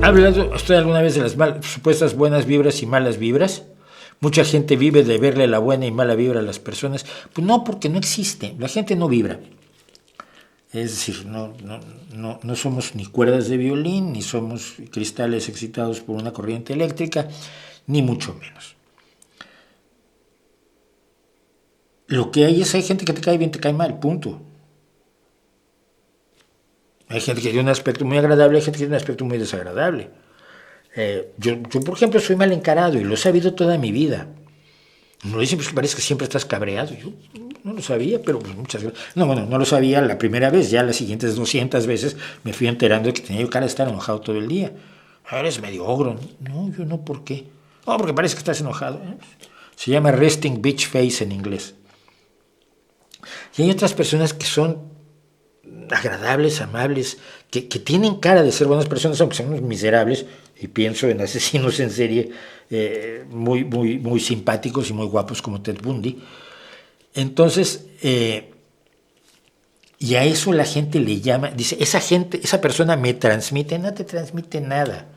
¿Ha hablado usted alguna vez de las supuestas buenas vibras y malas vibras? Mucha gente vive de verle la buena y mala vibra a las personas. Pues no, porque no existe. La gente no vibra. Es decir, no somos ni cuerdas de violín, ni somos cristales excitados por una corriente eléctrica, ni mucho menos. Lo que hay gente que te cae bien, te cae mal, punto. Hay gente que tiene un aspecto muy agradable, hay gente que tiene un aspecto muy desagradable. Yo, por ejemplo, soy mal encarado y lo he sabido toda mi vida. Me dicen, pues parece que siempre estás cabreado. Yo no lo sabía, pero pues muchas veces. No lo sabía la primera vez, ya las siguientes 200 veces me fui enterando de que tenía yo cara de estar enojado todo el día. Eres medio ogro. No, yo no, ¿por qué? No, porque parece que estás enojado. Se llama resting bitch face en inglés. Y hay otras personas que son agradables, amables, que tienen cara de ser buenas personas, aunque son unos miserables, y pienso en asesinos en serie muy simpáticos y muy guapos como Ted Bundy. Entonces, y a eso la gente le llama, dice, esa persona me transmite, no te transmite nada.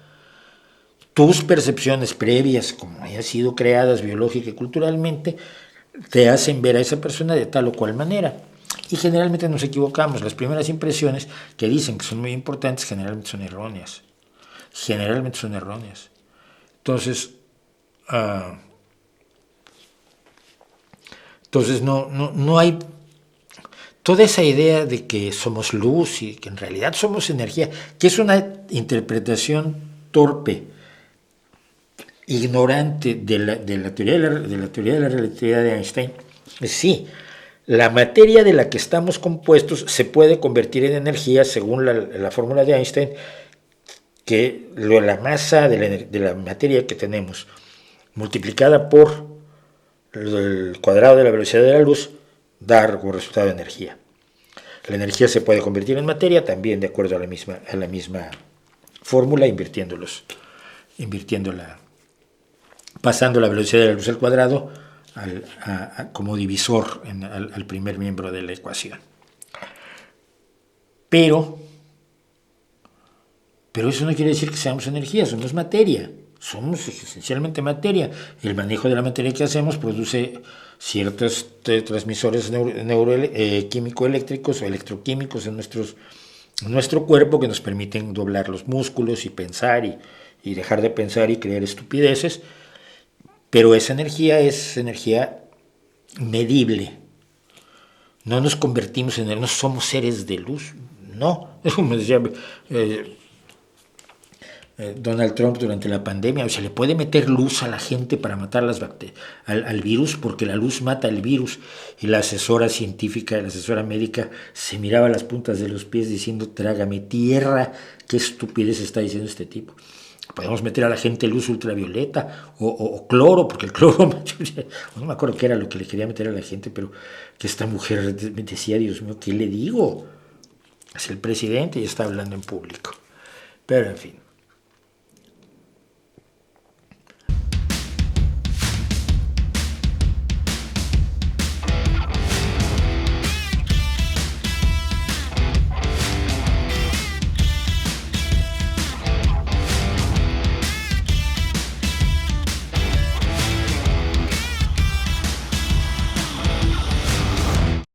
Tus percepciones previas, como hayan sido creadas biológica y culturalmente, te hacen ver a esa persona de tal o cual manera. Y generalmente nos equivocamos. Las primeras impresiones que dicen que son muy importantes generalmente son erróneas. Entonces, no hay toda esa idea de que somos luz y que en realidad somos energía, que es una interpretación torpe, ignorante de la teoría de la relatividad de Einstein. Sí, la materia de la que estamos compuestos se puede convertir en energía según la fórmula de Einstein, que la masa de la materia que tenemos multiplicada por el cuadrado de la velocidad de la luz da como resultado energía. La energía se puede convertir en materia también de acuerdo a la misma fórmula, pasando la velocidad de la luz al cuadrado como divisor al primer miembro de la ecuación. Pero eso no quiere decir que seamos energía, somos materia. Somos esencialmente materia. El manejo de la materia que hacemos produce ciertos transmisores químico-eléctricos o electroquímicos en nuestro cuerpo que nos permiten doblar los músculos y pensar y dejar de pensar y creer estupideces. Pero esa energía es energía medible. No nos convertimos no somos seres de luz. No, como decía Donald Trump durante la pandemia, o sea, le puede meter luz a la gente para matar al virus, porque la luz mata al virus. Y la asesora científica, la asesora médica, se miraba las puntas de los pies diciendo, trágame tierra, qué estupidez está diciendo este tipo. Podemos meter a la gente luz ultravioleta o cloro, porque el cloro, no me acuerdo qué era lo que le quería meter a la gente, pero que esta mujer me decía, Dios mío, ¿qué le digo? Es el presidente y está hablando en público. Pero en fin.